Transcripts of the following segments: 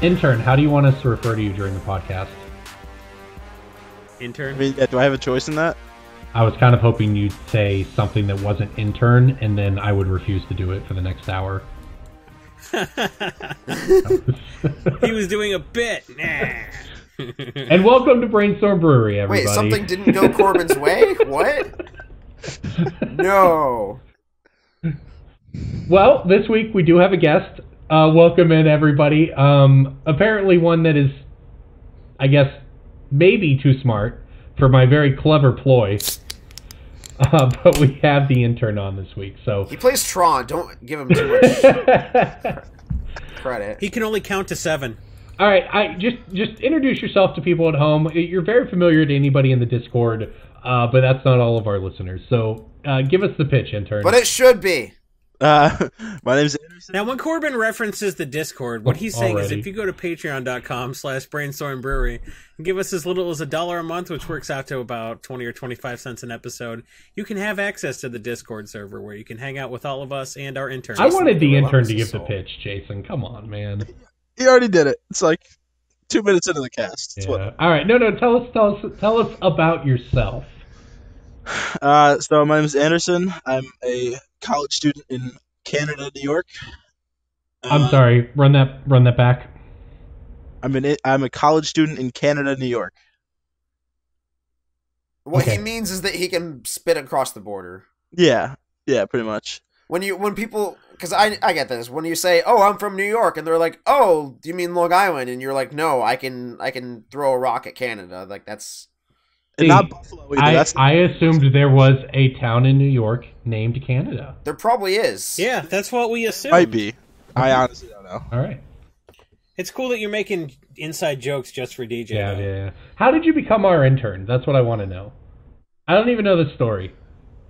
Intern, how do you want us to refer to you during the podcast? Intern? I mean, yeah, do I have a choice in that? I was kind of hoping you'd say something that wasn't intern, and then I would refuse to do it for the next hour. He was doing a bit. Nah. And welcome to Brainstorm Brewery, everybody. Wait, something didn't go Corbin's way? What? No. Well, this week we do have a guest. Welcome in, everybody. Apparently one that is, I guess, maybe too smart for my very clever ploy. But we have the intern on this week, so... He plays Tron. Don't give him too much credit. He can only count to 7. All right, just introduce yourself to people at home. You're very familiar to anybody in the Discord, but that's not all of our listeners. So give us the pitch, intern. But it should be. My name's Anderson. Now, when Corbin references the Discord, what he's saying is if you go to patreon.com/Brainstorm Brewery and give us as little as $1 a month, which works out to about 20 or 25 cents an episode, you can have access to the Discord server where you can hang out with all of us and our interns. I wanted the intern to give the pitch, Jason. Come on, man. He already did it. It's like 2 minutes into the cast. Yeah. All right. No. Tell us about yourself. So my name is Anderson. I'm a college student in Canada, New York. I'm sorry. Run that back. I'm a college student in Canada, New York. What he means is that he can spit across the border. Yeah, pretty much. When people, because I get this, when you say, "Oh, I'm from New York," and they're like, "Oh, do you mean Long Island?" and you're like, "No, I can throw a rock at Canada." Like that's. And not Buffalo either. I assumed there was a town in New York named Canada. There probably is. Yeah, that's what we assumed. Might be. I honestly don't know. All right. It's cool that you're making inside jokes just for DJ. Yeah. How did you become our intern? That's what I want to know. I don't even know the story.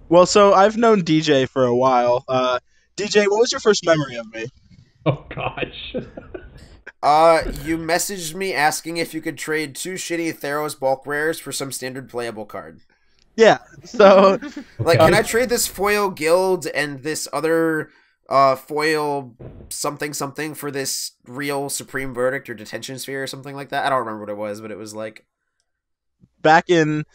Well, so I've known DJ for a while. DJ, what was your first memory of me? Oh, gosh. You messaged me asking if you could trade 2 shitty Theros bulk rares for some standard playable card. Yeah, so... Like, can I trade this foil guild and this other foil something for this real Supreme Verdict or Detention Sphere or something like that? I don't remember what it was, but it was like... Back in,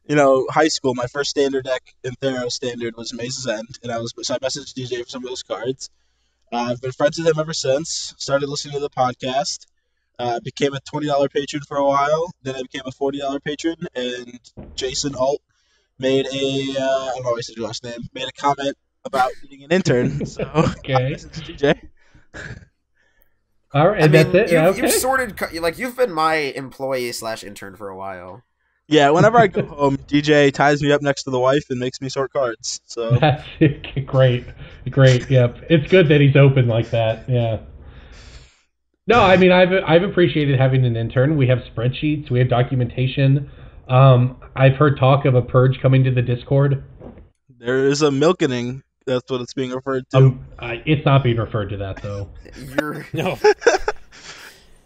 high school, my first standard deck in Theros standard was Maze's End, and I messaged DJ for some of those cards. I've been friends with him ever since. Started listening to the podcast. Became a $20 patron for a while. Then I became a $40 patron. And Jason Alt made I don't know if I said your last name, made a comment about needing an intern. So okay. DJ. All right, and that's it. You've sorted, like, you've been my employee/intern for a while. Yeah, whenever I go home, DJ ties me up next to the wife and makes me sort cards. So that's great. Yep, it's good that he's open like that. Yeah. No, I mean I've appreciated having an intern. We have spreadsheets, we have documentation. I've heard talk of a purge coming to the Discord. There is a milkening. That's what it's being referred to. It's not being referred to that though. No.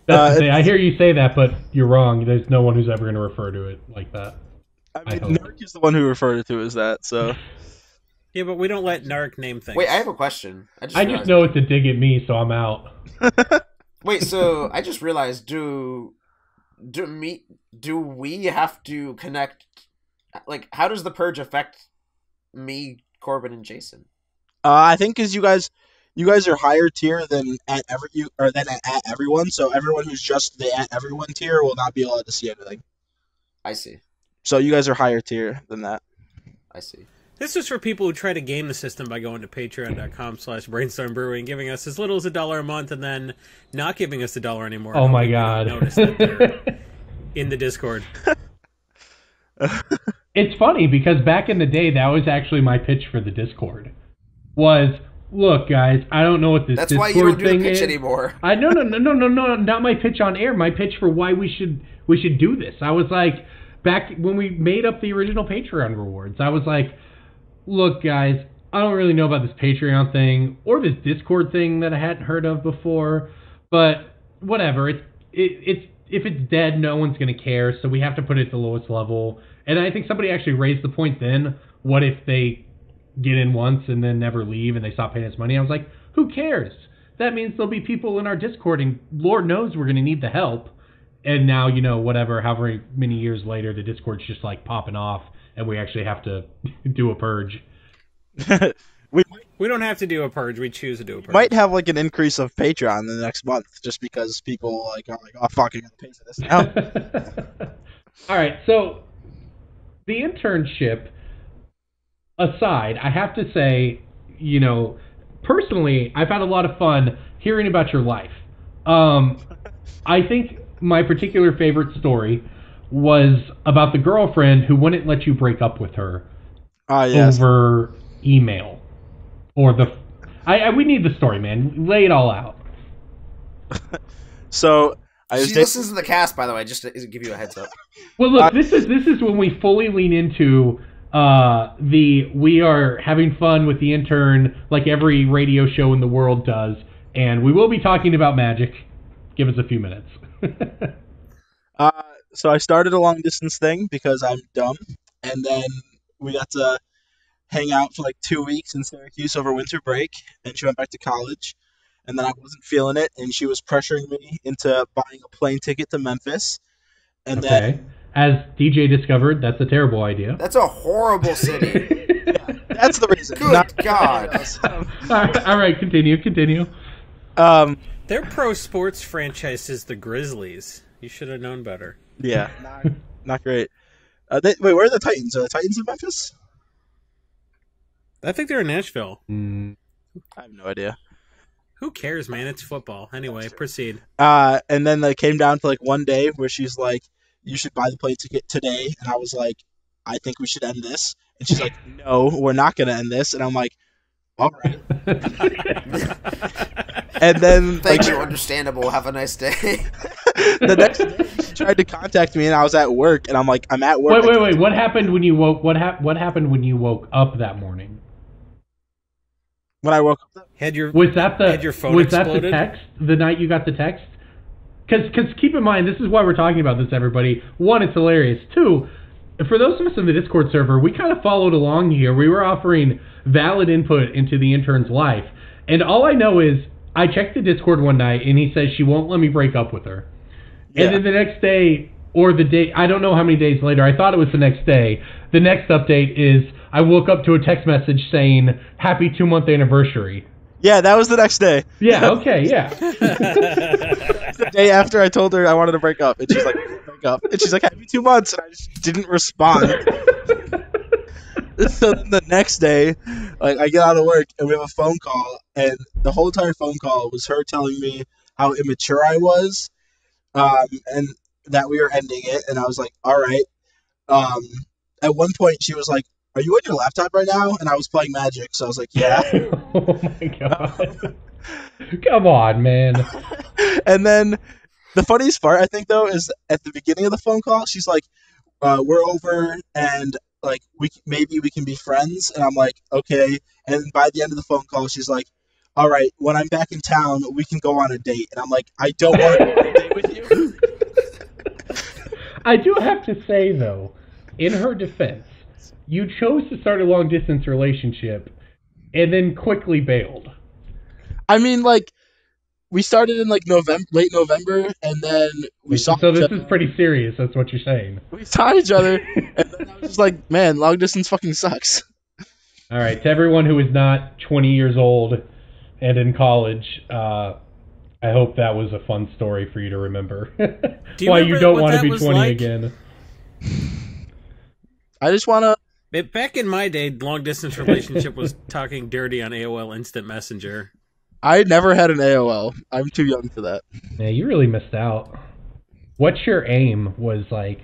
I hear you say that, but you're wrong. There's no one who's ever going to refer to it like that. I mean, Narc is the one who referred to it as that, so... Yeah, but we don't let Narc name things. Wait, I have a question. I just know it's a dig at me, so I'm out. Wait, so I just realized, do we have to connect... Like, how does the purge affect me, Corbin, and Jason? I think because you guys are higher tier than at everyone, so everyone who's just the at everyone tier will not be allowed to see anything. I see. So you guys are higher tier than that. I see. This is for people who try to game the system by going to patreon.com/Brainstorm Brewery and giving us as little as $1 a month and then not giving us $1 anymore. Oh my god. Notice that they're in the Discord. It's funny because back in the day, that was actually my pitch for the Discord. Look, guys, I don't know what this That's Discord why you don't do thing the pitch is anymore. No, not my pitch on air. My pitch for why we should do this. I was like, back when we made up the original Patreon rewards, I was like, look, guys, I don't really know about this Patreon thing or this Discord thing that I hadn't heard of before, but whatever. It's if it's dead, no one's gonna care. So we have to put it at the lowest level. And I think somebody actually raised the point then. What if they get in once and then never leave and they stop paying us money? I was like, who cares? that means there'll be people in our Discord, and Lord knows we're going to need the help. And now, however many years later, the Discord's just like popping off, and we actually have to do a purge. We don't have to do a purge. We choose to do a purge. Might have like an increase of Patreon in the next month, just because people are like, oh fuck, I gotta pay for this now. All right, so the internship aside, I have to say, personally, I've had a lot of fun hearing about your life. I think my particular favorite story was about the girlfriend who wouldn't let you break up with her over email. Or we need the story, man. Lay it all out. So she listens to the cast, by the way, just to give you a heads up. Well, look, this is when we fully lean into we are having fun with the intern like every radio show in the world does, and we will be talking about magic. Give us a few minutes. So I started a long distance thing because I'm dumb, and then we got to hang out for like 2 weeks in Syracuse over winter break, and she went back to college, and then I wasn't feeling it, and she was pressuring me into buying a plane ticket to Memphis, and then as DJ discovered, that's a terrible idea. That's a horrible city. Yeah, that's the reason. Good God. All right, continue. Their pro sports franchise is the Grizzlies. You should have known better. Yeah, not great. Wait, where are the Titans? Are the Titans in Memphis? I think they're in Nashville. I have no idea. Who cares, man? It's football. Anyway, proceed. And then they came down to like one day where she's like, you should buy the plane ticket today. And I was like, I think we should end this. And she's like, no, we're not going to end this. And I'm like, all right. And then thank you, understandable. Have a nice day. The next day, she tried to contact me, and I was at work. And I'm like, I'm at work. Wait. What happened when you woke? What happened when you woke up that morning? When I woke up, was that exploded? the text? The night you got the text? Because keep in mind, this is why we're talking about this, everybody. One, it's hilarious. Two, for those of us in the Discord server, we kind of followed along here. We were offering valid input into the intern's life. And all I know is I checked the Discord one night, and he says she won't let me break up with her. Yeah. And then the next day, or the day, I don't know how many days later, I thought it was the next day, the next update is I woke up to a text message saying, happy 2-month anniversary. Yeah, that was the next day. Yeah, okay, yeah. The day after I told her I wanted to break up, and she's like, break up. And she's like, happy 2 months, and I just didn't respond. So then the next day, like, I get out of work, and we have a phone call, and the whole entire phone call was her telling me how immature I was, and that we were ending it, and I was like, all right. At one point, she was like, are you on your laptop right now? And I was playing Magic, so I was like, yeah. Oh my God. Come on, man. And then the funniest part, I think, though, is at the beginning of the phone call, she's like, we're over, and like maybe we can be friends. And I'm like, okay. And by the end of the phone call, she's like, all right, when I'm back in town, we can go on a date. And I'm like, I don't want to go on a date with you. I do have to say, though, in her defense, you chose to start a long-distance relationship and then quickly bailed. I mean, like, we started in, like, late November, and then we saw each other. So this is pretty serious, that's what you're saying. We saw each other, and then I was just like, man, long-distance fucking sucks. All right, to everyone who is not 20 years old and in college, I hope that was a fun story for you to remember. Why you don't want to be 20 again. I just want to... Back in my day, long-distance relationship was talking dirty on AOL Instant Messenger. I never had an AOL. I'm too young for that. Yeah, you really missed out. What's your aim was like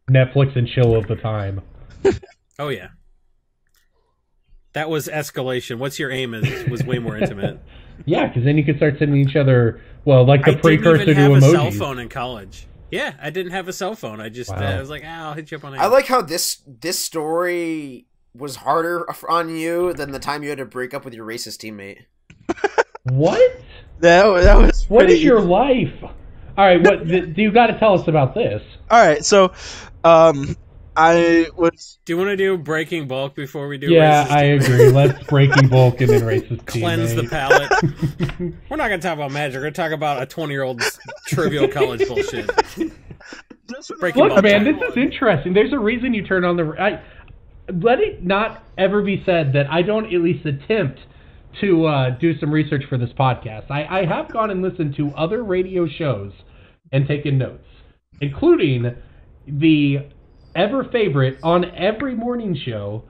Netflix and chill of the time. Oh, yeah. That was escalation. What's your aim was way more intimate. Yeah, because then you could start sending each other, well, like the precursor to emojis. I didn't even have a cell phone in college. Yeah, I didn't have a cell phone. I just I was like, I'll hit you up on it. I like how this story was harder on you than the time you had to break up with your racist teammate. What? That was what is your life? All right, what you got to tell us about this? All right, so I I would. Do you want to do Breaking Bulk before we do? Yeah, Racist I agree. Let's Breaking Bulk and then Racist Cleanse the teammate. palate. We're not going to talk about Magic. We're going to talk about a 20-year-old's trivial college bullshit. Breaking Look, Bulk man, time. this is interesting. There's a reason you turn on let it not ever be said that I don't at least attempt to do some research for this podcast. I have gone and listened to other radio shows and taken notes, including the ever favorite on every morning show,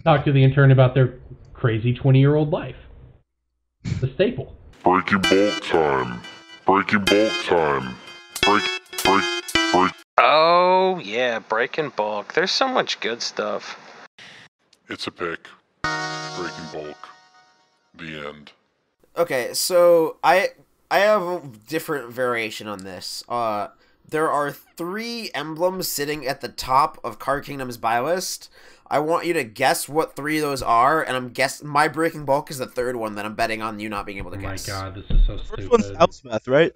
talk to the intern about their crazy 20-year-old life. The staple. Breaking Bulk time. Breaking Bulk time. Break. Oh, yeah, Breaking Bulk. There's so much good stuff. It's a pick. Breaking Bulk. The end. Okay, so I have a different variation on this. There are 3 emblems sitting at the top of Card Kingdom's buy list. I want you to guess what 3 of those are, and my Breaking Bulk is the 3rd one that I'm betting on you not being able to guess. Oh my god, this is so The stupid. first one's Elspeth, right?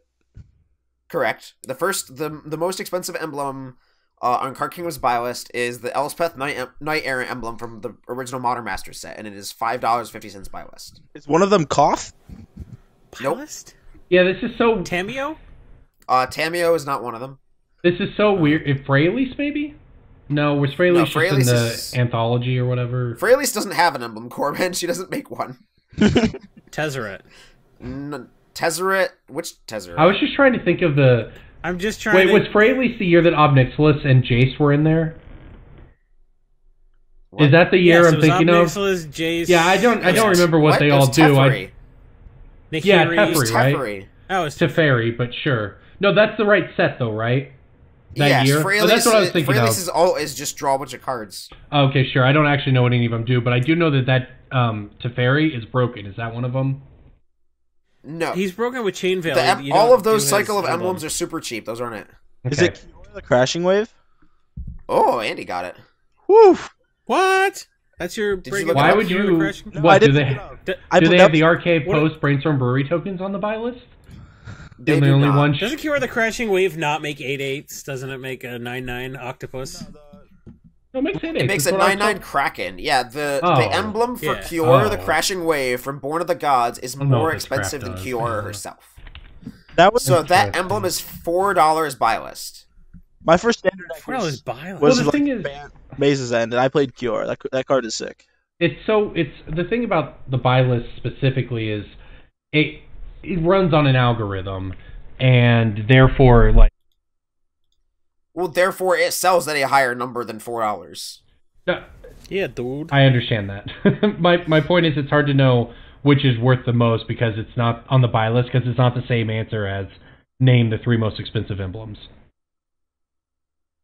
Correct. The most expensive emblem on Card Kingdom's buy list is the Elspeth Knight Errant emblem from the original Modern Masters set, and it is $5.50 buy list. Is one of them Koth? Nope. List? Yeah, this is so... Tameo? Tameo is not one of them. This is so weird. If Freyalise, maybe? No, was Freyalise just in Freyalise the is- anthology or whatever? Freyalise doesn't have an emblem, Corbin. She doesn't make one. Tezzeret. Tezzeret? Which Tezzeret? I was just trying to think of the... I'm just trying Wait, to... was Freyalise the year that Obnixilis and Jace were in there? What? Is that the year Yes, I'm thinking of? Obnixilis, Jace... Yeah, I don't remember what they It all was do. Teferi. Yeah, Nahiri. Teferi, right? Teferi. Oh, it's Teferi, but sure. No, that's the right set though, right? That Yes, year? Freyalise, Oh, that's what I was thinking Freyalise of. is just draw a bunch of cards. Okay, sure. I don't actually know what any of them do, but I do know that Teferi is broken. Is that one of them? No. He's broken with Chain Veil. You all don't of those do cycle his of emblem. emblems are super cheap. Those aren't it. Okay. Is it Kiora the Crashing Wave? Oh, Andy got it. Woo! What? That's your Did you Breaking look Bulk? Why would You're you... crashing? No, I What, do didn't they, look it up. D- I do put they that- have the arcade what- post Brainstorm Brewery tokens on the buy list? They the do only not. one... Doesn't Cure the Crashing Wave not make 8/8s? Doesn't it make a 9/9 octopus? No, it makes it. It makes a 9/9 Kraken. Yeah, the Oh. emblem for Yeah. Kiora the Oh. Crashing Wave from Born of the Gods is don't know more what this crap expensive than does. Kiora Yeah. herself. That was So that Interesting. emblem is $4 buy list. my first standard deck Well, was, it's violent. was Well, the like thing is- Maze's End, and I played Kiora. That card is sick. It's the thing about the buy list specifically is it runs on an algorithm, and therefore, like, Well, therefore, it sells at a higher number than $4. no, Yeah, dude. I understand that. my point is, it's hard to know which is worth the most because it's not on the buy list, because it's not the same answer as name the 3 most expensive emblems.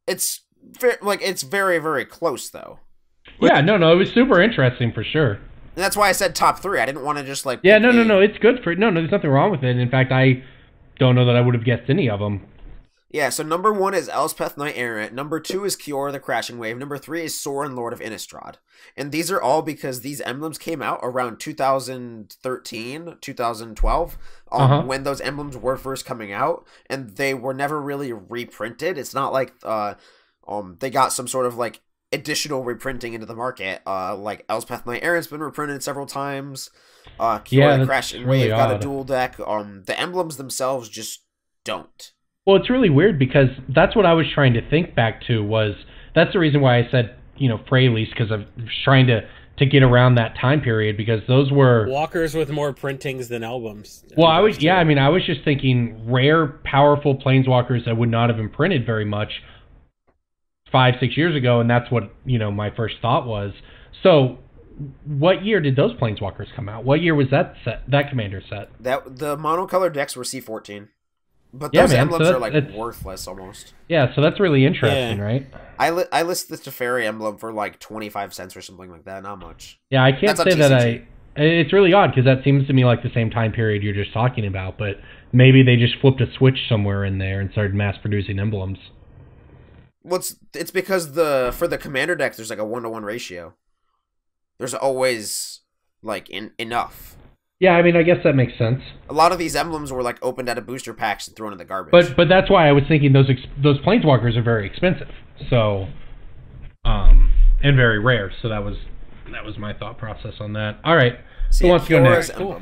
It's it's very, very close though, Yeah, no, it was super interesting for sure. and that's why I said top 3. I didn't want to just like Yeah, pick no, a- it's good for no, there's nothing wrong with it. In fact, I don't know that I would have guessed any of them. Yeah, so number 1 is Elspeth Knight Errant. Number 2 is Kiora the Crashing Wave. Number 3 is Sorin Lord of Innistrad. And these are all because these emblems came out around 2013, 2012, when those emblems were first coming out, and they were never really reprinted. It's not like they got some sort of like additional reprinting into the market. Like Elspeth Knight Errant's been reprinted several times. Kiora the that's Crashing really Wave got a odd. dual deck. The emblems themselves just don't. Well, it's really weird because that's what I was trying to think back to that's the reason why I said, Freyalise, because I'm trying to get around that time period because those were... Walkers with more printings than albums. Well, I was just thinking rare, powerful planeswalkers that would not have been printed very much 5-6 years ago, and that's what, my first thought was. So, what year did those planeswalkers come out? What year was that commander set? The monocolor decks were C14. But Yeah, those man, emblems so are like that's- worthless almost. Yeah, so that's really interesting, Yeah. right? I list the Teferi emblem for like 25 cents or something like that. Not much. Yeah, I can't That's on say that TCG. It's really odd because that seems to me like the same time period you're just talking about, but maybe they just flipped a switch somewhere in there and started mass producing emblems. Well, it's because for the commander deck there's like a 1-to-1 ratio. There's always like enough. Yeah, I mean, I guess that makes sense. A lot of these emblems were like opened out of booster packs and thrown in the garbage. But that's why I was thinking those planeswalkers are very expensive. So, and very rare. So that was my thought process on that. All right, who wants to go next? Cool.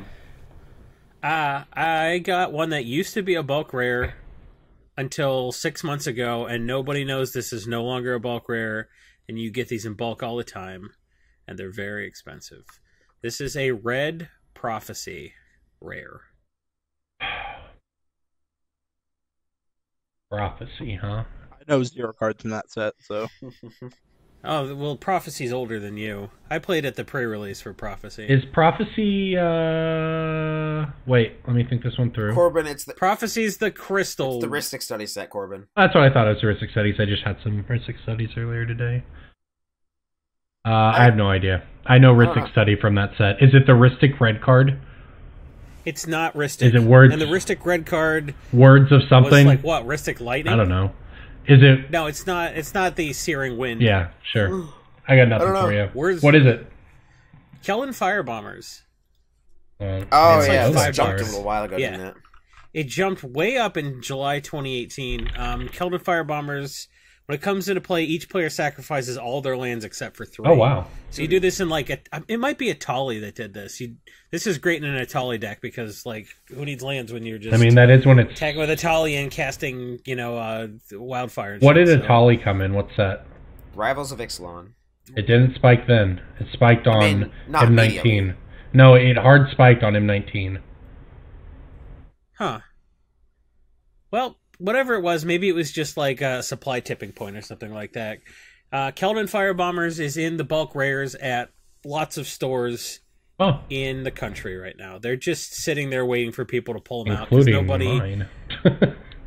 I got one that used to be a bulk rare until 6 months ago, and nobody knows this is no longer a bulk rare, and you get these in bulk all the time, and they're very expensive. This is a red Prophecy rare. Prophecy, huh? I know 0 cards in that set, so. Oh, well, Prophecy's older than you. I played at the pre-release for Prophecy. Is Prophecy, wait, let me think this one through. Corbin, it's the... Prophecy's the crystal... It's the Ristic Study set, Corbin. That's what I thought it was the Ristic Studies. I just had some Ristic Studies earlier today. I have no idea. I know Ristic Study from that set. Is it the Ristic red card? It's not Ristic. Is it words? And the Ristic red card... Words of something? Was like what? Ristic Lightning? I don't know. Is it... No, it's not. It's not the Searing Wind. Yeah, sure. I got nothing for you. Words... What is it? Keldon Firebombers. Yeah, this jumped a little while ago, didn't it? It jumped way up in July 2018. Keldon Firebombers... When it comes into play, each player sacrifices all their lands except for 3. Oh, wow. So you do this in, like, it might be Atali that did this. This is great in an Atali deck because, like, who needs lands when you're just... I mean, that is when it's... Attacking with Atali and casting, Wildfire and What shit, did Atali come in? What's that? Rivals of Ixalan. It didn't spike then. It spiked on M19. Immediately. No, it hard spiked on M19. Huh. Well... Whatever it was, maybe it was just like a supply tipping point or something like that. Keldon Firebombers is in the bulk rares at lots of stores in the country right now. They're just sitting there waiting for people to pull them out because mine.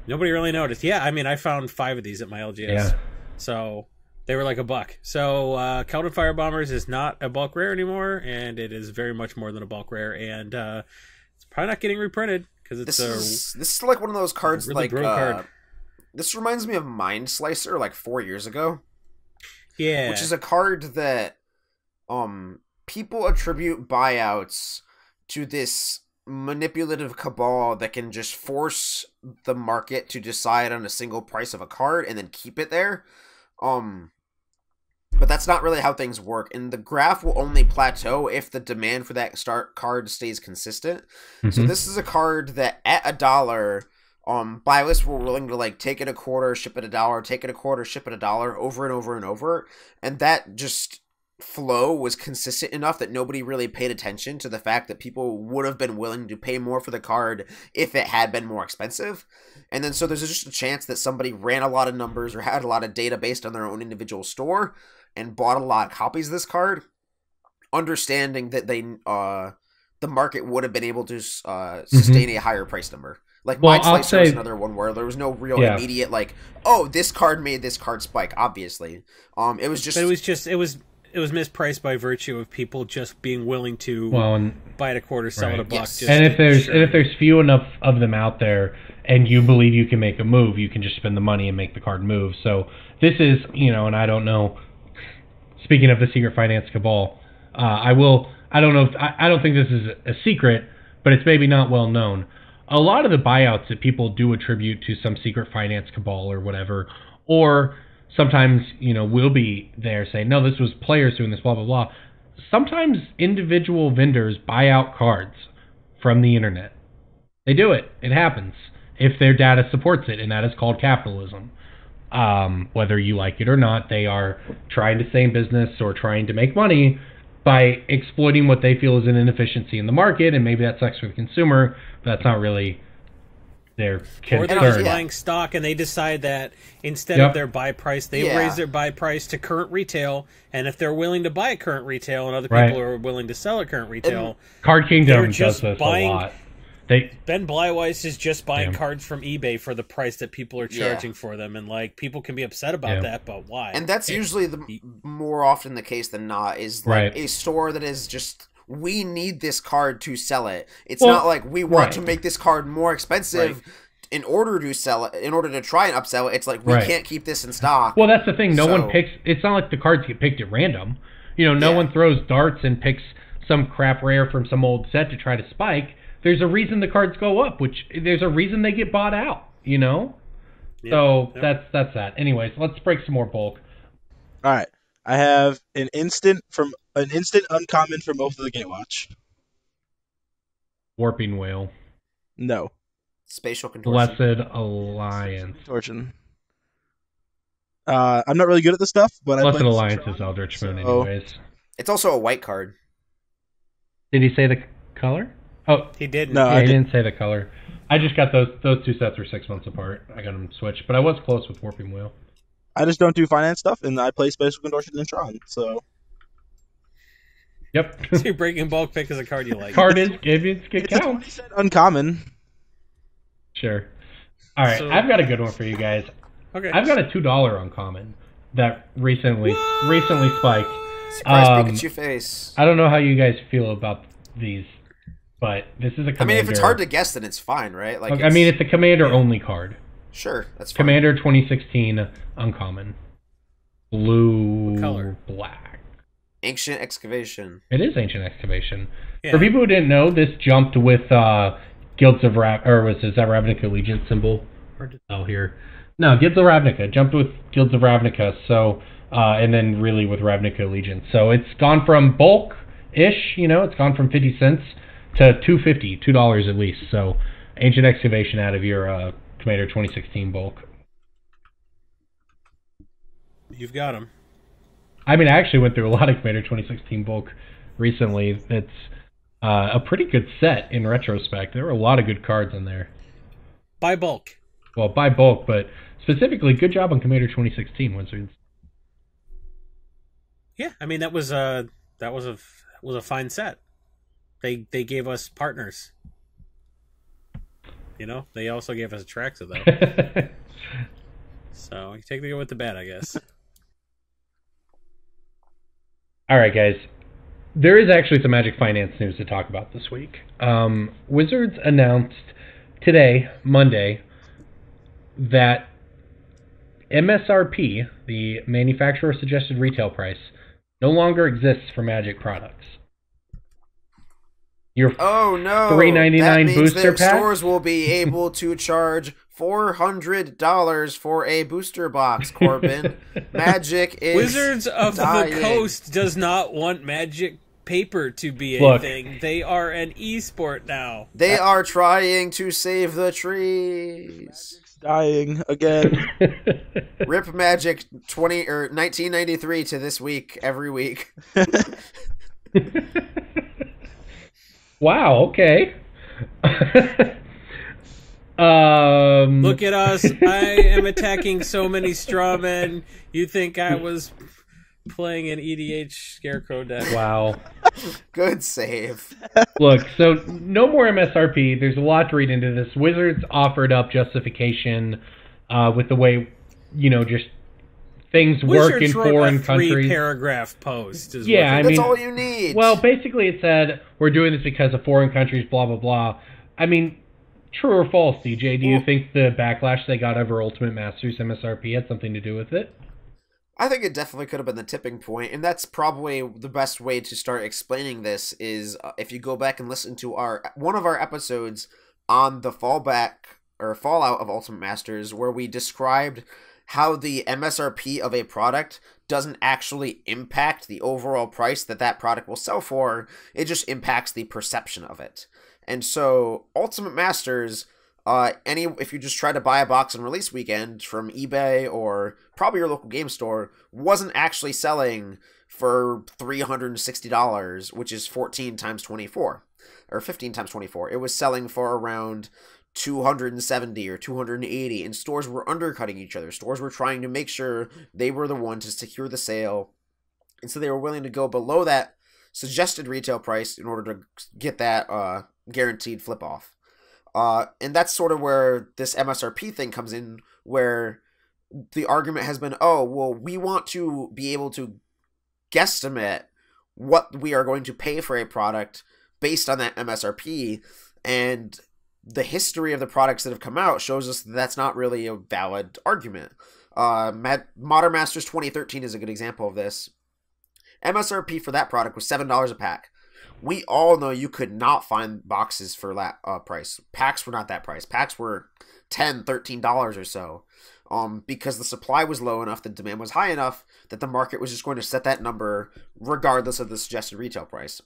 nobody really noticed. Yeah, I mean, I found 5 of these at my LGS. Yeah. So they were like $1. So Keldon Firebombers is not a bulk rare anymore, and it is very much more than a bulk rare, and it's probably not getting reprinted. This is like one of those cards, really card. This reminds me of Mind Slicer, like 4 years ago. Yeah. Which is a card that people attribute buyouts to this manipulative cabal that can just force the market to decide on a single price of a card and then keep it there. But that's not really how things work, and the graph will only plateau if the demand for that card stays consistent. Mm-hmm. So this is a card that at $1, buy lists were willing to like take it a quarter, ship it $1, take it a quarter, ship it $1, over and over and over, and that just flow was consistent enough that nobody really paid attention to the fact that people would have been willing to pay more for the card if it had been more expensive. And then so there's just a chance that somebody ran a lot of numbers or had a lot of data based on their own individual store and bought a lot of copies of this card, understanding that the market would have been able to sustain a higher price number. Like Mind Slicer was another one where there was no real immediate like, oh, this card made this card spike. Obviously, it was just. But it was mispriced by virtue of people just being willing to buy it a quarter, sell it $1. Yes. And if there's few enough of them out there, and you believe you can make a move, you can just spend the money and make the card move. So this is, and I don't know. Speaking of the Secret Finance Cabal, I don't think this is a secret, but it's maybe not well known. A lot of the buyouts that people do attribute to some Secret Finance Cabal or whatever, or sometimes, we'll be there saying, no, this was players doing this, blah, blah, blah. Sometimes individual vendors buy out cards from the internet. They do it. It happens. If their data supports it, and that is called capitalism. Whether you like it or not, they are trying to stay in business or trying to make money by exploiting what they feel is an inefficiency in the market, and maybe that sucks for the consumer, but that's not really their concern. Or they're just buying stock and they decide that instead of their buy price, they raise their buy price to current retail, and if they're willing to buy at current retail and other people are willing to sell at current retail, Card Kingdom does this a lot. Ben Bleiweiss is just buying cards from eBay for the price that people are charging for them, and like people can be upset about that, but why? And that's usually the more often the case than not, is like a store that is just, we need this card to sell it. It's not like we want to make this card more expensive in order to sell it, in order to try and upsell it. It's like we can't keep this in stock. Well, that's the thing. No one picks. It's not like the cards get picked at random. No one throws darts and picks some crap rare from some old set to try to spike, there's a reason the cards go up, which there's a reason they get bought out, you know? Yeah, So yeah. that's that. Anyways, let's break some more bulk. All right. I have an instant uncommon from Oath of the Gatewatch. Warping Whale. No. Spatial Contortion. Blessed Alliance. Contortion. I'm not really good at this stuff, but I Blessed played Alliance Tron, is Eldritch Moon, so- anyways. It's also a white card. Did he say the color? Oh, He didn't. No, yeah, I he didn't. didn't say the color. I just got those two sets were 6 months apart. I got them switched, but I was close with Warping Wheel. I just don't do finance stuff, and I play Spatial Contortion and Tron, so... Yep. So your breaking bulk pick is a card you like. Card is it It's a counts. 20-cent uncommon. Sure. All right, So- I've got a good one for you guys. Okay. I've got a $2 uncommon that recently spiked. Surprise Pikachu face. I don't know how you guys feel about these, but this is a commander. I mean, if it's hard to guess, then it's fine, right? Like, Okay, I mean, it's a commander-only card. sure, that's fine. Commander 2016 uncommon. Blue, What color? black. Ancient Excavation. It is Ancient Excavation. Yeah. For people who didn't know, this jumped with Guilds of is that Ravnica Allegiance symbol? Hard to tell here. No, Guilds of Ravnica. Jumped with Guilds of Ravnica, so and then really with Ravnica Allegiance. So it's gone from bulk-ish, it's gone from 50 cents to $2 at least. So Ancient Excavation out of your Commander 2016 bulk. You've got him. I mean, I actually went through a lot of Commander 2016 bulk recently. It's a pretty good set in retrospect. There were a lot of good cards in there. Buy bulk. Well, by bulk, but specifically, good job on Commander 2016 Wizards. Yeah, I mean that was a fine set. They gave us partners. They also gave us a Traxa though. So you take the good with the bad, I guess. All right, guys. There is actually some Magic Finance news to talk about this week. Wizards announced today, Monday, that MSRP, the manufacturer suggested retail price, no longer exists for Magic products. Your Oh no! $3.99 that means booster their pack? stores will be able to charge $400 for a booster box. Corbin, Magic is Wizards of dying. the Coast does not want Magic paper to be a Look. thing. They are an esport now. They are trying to save the trees. Dying again. Rip Magic 1993 to this week every week. Wow, okay. Look at us. I am attacking so many straw men. You think I was playing an EDH Scarecrow deck. Wow. Good save. Look, so no more MSRP. There's a lot to read into this. Wizards offered up justification with the way, just things work in Wizards wrote foreign a countries. 3-paragraph post. Is Yeah, what I That's mean, all you need. well, basically it said, we're doing this because of foreign countries, blah, blah, blah. I mean, true or false, DJ? Do you think the backlash they got over Ultimate Masters MSRP had something to do with it? I think it definitely could have been the tipping point, and that's probably the best way to start explaining this is if you go back and listen to one of our episodes on the fallout of Ultimate Masters, where we described how the MSRP of a product doesn't actually impact the overall price that product will sell for. It just impacts the perception of it. And so Ultimate Masters, if you just try to buy a box on release weekend from eBay or probably your local game store, wasn't actually selling for $360, which is 14 times 24 or 15 times 24. It was selling for around 270 or 280, and stores were undercutting each other. Stores were trying to make sure they were the one to secure the sale, and so they were willing to go below that suggested retail price in order to get that guaranteed flip off. And that's sort of where this MSRP thing comes in, where the argument has been, oh, well, we want to be able to guesstimate what we are going to pay for a product based on that MSRP, and the history of the products that have come out shows us that that's not really a valid argument. Modern Masters 2013 is a good example of this. MSRP for that product was $7 a pack. we all know you could not find boxes for that price. Packs were not that price. Packs were $10, $13 or so. Because the supply was low enough, the demand was high enough that the market was just going to set that number regardless of the suggested retail price.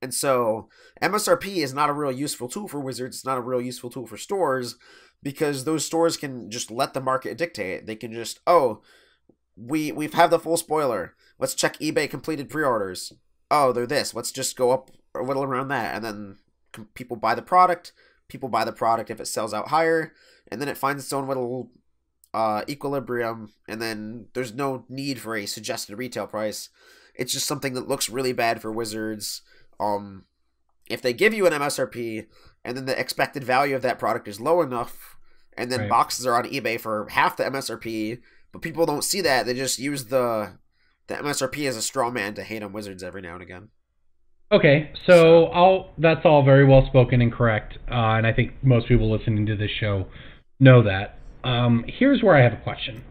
And so MSRP is not a real useful tool for Wizards. It's not a real useful tool for stores because those stores can just let the market dictate. They can just, we've had the full spoiler. Let's check eBay completed pre-orders. Oh, they're this. Let's just go up a little around that. And then people buy the product. People buy the product if it sells out higher. And then it finds its own little equilibrium. And then there's no need for a suggested retail price. It's just something that looks really bad for Wizards. If they give you an MSRP and then the expected value of that product is low enough and then boxes are on eBay for half the MSRP, but people don't see that, they just use the MSRP as a straw man to hate on Wizards every now and again. Okay, so that's all very well spoken and correct, and I think most people listening to this show know that. Here's where I have a question.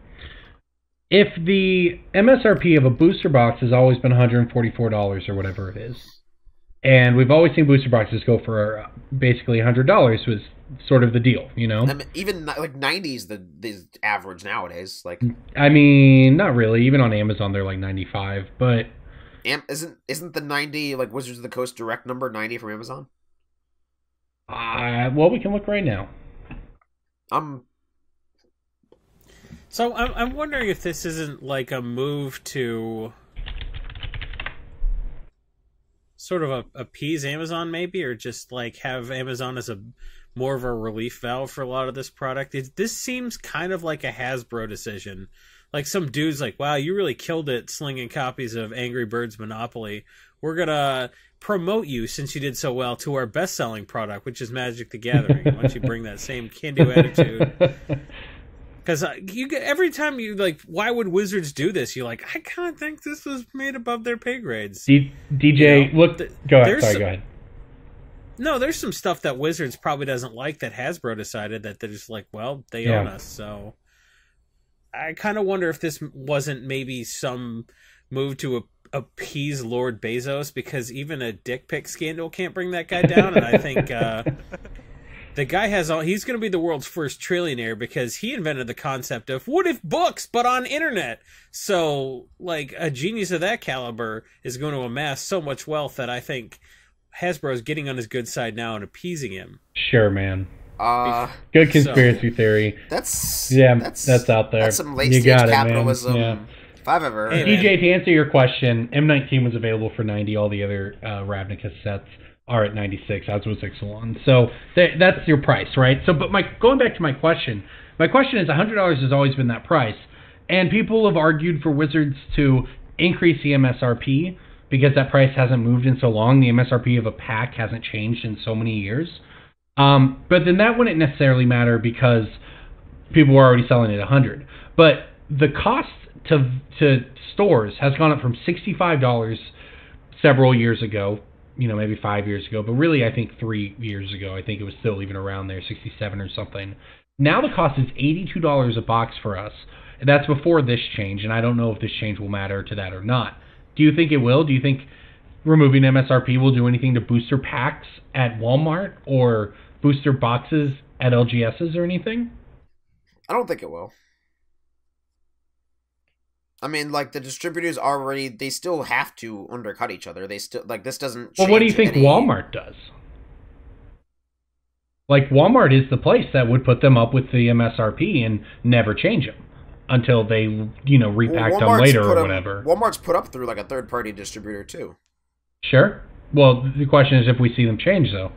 If the MSRP of a booster box has always been $144 or whatever it is, and we've always seen booster boxes go for basically $100 was sort of the deal, you know? I mean, even like 90 is the average nowadays. Like, I mean, not really. Even on Amazon, they're like 95. But isn't the 90 like Wizards of the Coast direct number 90 from Amazon? Well, we can look right now. So I'm wondering if this isn't like a move to sort of appease Amazon maybe, or just like have Amazon as a more of a relief valve for a lot of this product. This seems kind of like a Hasbro decision. Like some dude's like, wow, you really killed it slinging copies of Angry Birds Monopoly. We're going to promote you, since you did so well, to our best-selling product, which is Magic the Gathering. Why don't you bring that same can-do attitude? Because every time you like, why would Wizards do this? You're like, I kind of think this was made above their pay grades. DJ, look, go ahead. Sorry, go ahead. No, there's some stuff that Wizards probably doesn't like that Hasbro decided that they're just like, well, they own us. So I kind of wonder if this wasn't maybe some move to appease Lord Bezos, because even a dick pic scandal can't bring that guy down. And I think the guy he's going to be the world's first trillionaire because he invented the concept of what if books, but on internet. So like a genius of that caliber is going to amass so much wealth that I think Hasbro is getting on his good side now and appeasing him. Sure, man. Good conspiracy theory. That's out there. That's some late stage capitalism. If I've ever heard. DJ, to answer your question, M19 was available for $90. All the other Ravnica sets are at $96, as was Ixalan. So that's your price, right? So, but going back to my question is $100 has always been that price, and people have argued for Wizards to increase the MSRP because that price hasn't moved in so long. The MSRP of a pack hasn't changed in so many years. But then that wouldn't necessarily matter because people were already selling it at $100. But the cost to stores has gone up from $65 several years ago, maybe 5 years ago, but really I think 3 years ago. I think it was still even around there, 67 or something. Now the cost is $82 a box for us. That's before this change, and I don't know if this change will matter to that or not. Do you think it will? Do you think removing MSRP will do anything to booster packs at Walmart or booster boxes at LGSs or anything? I don't think it will. I mean, like, the distributors they still have to undercut each other. They still, like, this doesn't change. Well, what do you think Walmart does? Like, Walmart is the place that would put them up with the MSRP and never change them until they, repack them later or whatever. Walmart's put up through, like, a third-party distributor, too. Sure. Well, the question is if we see them change, though.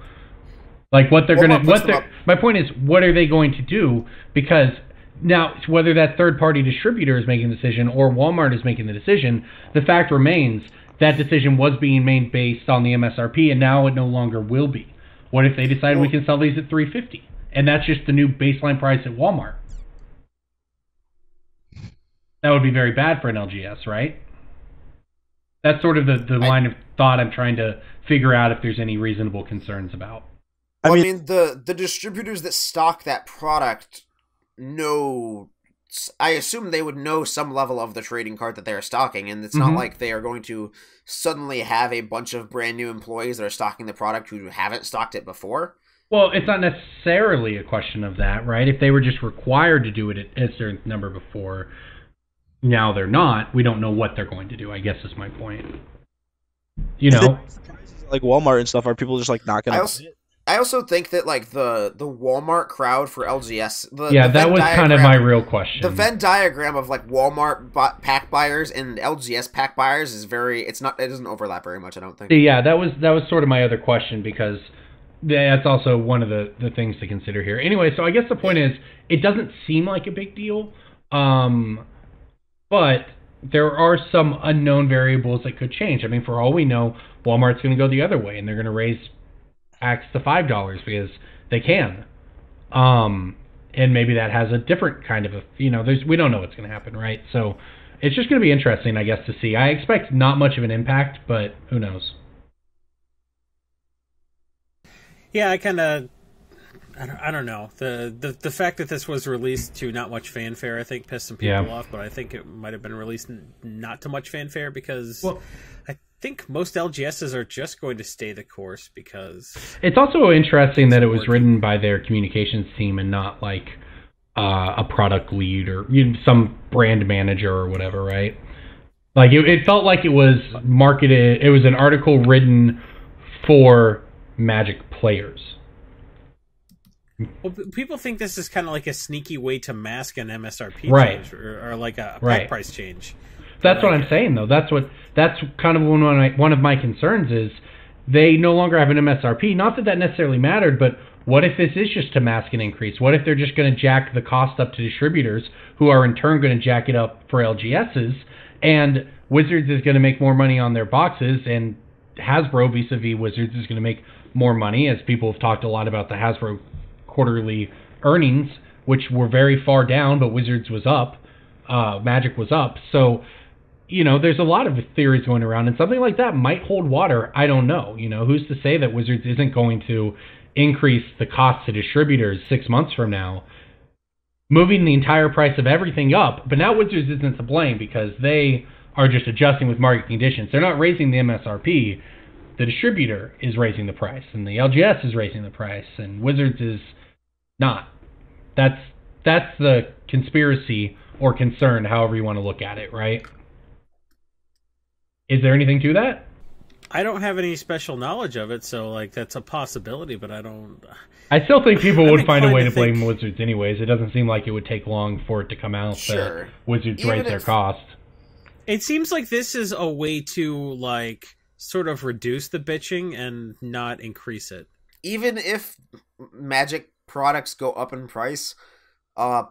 Like, my point is, what are they going to do? Because now, whether that third-party distributor is making the decision or Walmart is making the decision, the fact remains that decision was being made based on the MSRP, and now it no longer will be. What if they decide we can sell these at $350, and that's just the new baseline price at Walmart? That would be very bad for an LGS, right? That's sort of the line of thought I'm trying to figure out if there's any reasonable concerns about. I mean, the distributors that stock that product know I assume they would know some level of the trading card that they're stocking, and it's not like they are going to suddenly have a bunch of brand new employees that are stocking the product who haven't stocked it before. Well, it's not necessarily a question of that, right? If they were just required to do it at a certain number before, now they're not. We don't know what they're going to do, I guess is my point. You know? Like Walmart and stuff, are people just like not going to buy it? I also think that like the Walmart crowd for LGS, that was kind of my real question. The Venn diagram of like Walmart pack buyers and LGS pack buyers is it doesn't overlap very much, I don't think. Yeah, that was sort of my other question, because that's also one of the things to consider here. Anyway, so I guess the point is, it doesn't seem like a big deal, but there are some unknown variables that could change. I mean, for all we know, Walmart's going to go the other way, and they're going to raise packs to $5 because they can. And maybe that has a different kind of we don't know what's going to happen, right? So it's just going to be interesting, I guess, to see. I expect not much of an impact, but who knows? Yeah, I don't know. The fact that this was released to not much fanfare, I think, pissed some people off, but I think it might have been released not to much fanfare because I think most LGSs are just going to stay the course, because it's also interesting that it was written by their communications team and not like a product lead or some brand manager or whatever, right? Like it felt like it was marketed. It was an article written for Magic players. Well, people think this is kind of like a sneaky way to mask an MSRP change or like a pack price change. That's what I'm saying, though. That's kind of one of my concerns is they no longer have an MSRP. Not that necessarily mattered, but what if this is just to mask an increase? What if they're just going to jack the cost up to distributors, who are in turn going to jack it up for LGSs, and Wizards is going to make more money on their boxes, and Hasbro vis-a-vis Wizards is going to make more money, as people have talked a lot about the Hasbro quarterly earnings, which were very far down, but Wizards was up, Magic was up. So, there's a lot of theories going around, and something like that might hold water. I don't know. Who's to say that Wizards isn't going to increase the cost to distributors 6 months from now, moving the entire price of everything up? But now Wizards isn't to blame, because they are just adjusting with market conditions. They're not raising the MSRP. The distributor is raising the price, and the LGS is raising the price, and Wizards is not. That's the conspiracy or concern, however you want to look at it, right? Is there anything to that? I don't have any special knowledge of it, so like that's a possibility, but I don't. I still think people would find a way to blame Wizards anyways. It doesn't seem like it would take long for it to come out that Wizards raise their cost. It seems like this is a way to like sort of reduce the bitching and not increase it. Even if Magic products go up in price,